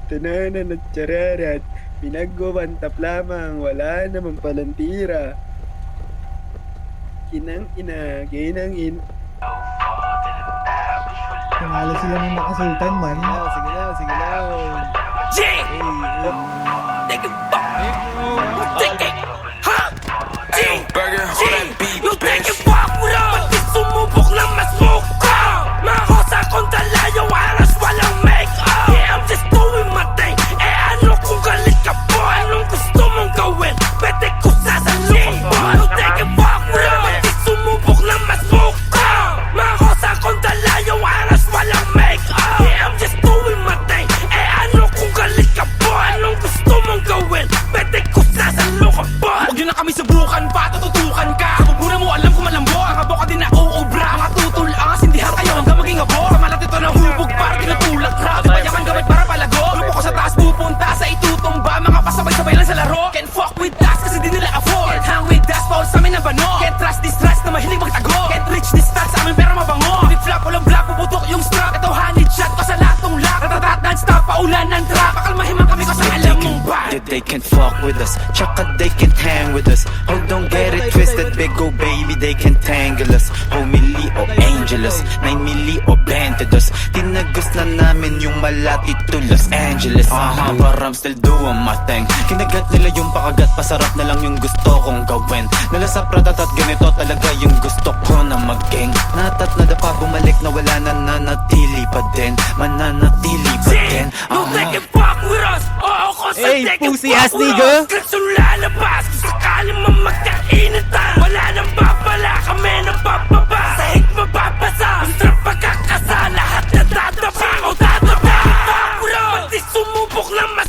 Tananan at tsararat, pinagwawantap lamang, wala namang palantira. Ginang ina. Panalo sila ng nakasultan man. Sige lang. G! Nigga, fuck! You thinking, huh? G! G! You thinking fuck mo raw? Pati sumubok lang mas mukha. Mahosa kong dalayo, aras walang make-up. Yeah, I'm just doing my thing. Eh ano kung galit ka po? Anong gusto mong gawin? Pwede ko sasalukan po. You thinking fuck mo raw? Pati sumubok lang mas mukha. Mahosa kong dalayo, aras walang make-up. Yeah, I'm just doing my thing. Eh ano kung galit ka po? Anong gusto mong gawin? Pwede ko sasalukan po. Huwag nyo na kami subukan pa, tututukan ka. Muna mo alam kung malambo. Ang abo ka din na uubra. Mga tutol ang sindihan kayo hanggang maging abo. Sa malat ito na hubog para tinutulak rap. Payaman gawin para palago. Grupo ko sa taas pupunta sa itutumba. Mga pasabay-sabay lang sa laro. Can't fuck with us kasi di nila afford. Can't hang with us, Paul sa amin ang bano. Can't trust this trust na mahilig magtago. Can't reach this stats sa amin pero mabango. Flip-flop, walang black, puputok yung strap. Ito honey shot ko sa latong lock. Natatat non-stop, paulan ng trap. Pakalmahin man kami ko sa alam mong bad. They can't fuck with us, tsaka they can't hang with us. Oh, don't get it twisted, big go baby, they can't tangle us. Homily o Angeles, 9 milli o 22. Tinagos na namin yung malati to Los Angeles. But I'm still doing my thing. Kinagat nila yung pakagat, pasarap na lang yung gusto kong gawin. Nalasap ratatat, ganito talaga yung gusto ko na maging. Natat na dapa, bumalik na wala na nanatili pa din. Mananatili pa din. You thinking fuck with us? Oo ko sa Hey, thinking pussy fuck ass with nigga. us. Krisyon lalabas kung sakali man magkainitan. Wala nang babala, kami nang bababa. Sahig mababasa, basta pagkakasa. Lahat na dadapa o dadapa. Fuck with us, pati sumubok lang mas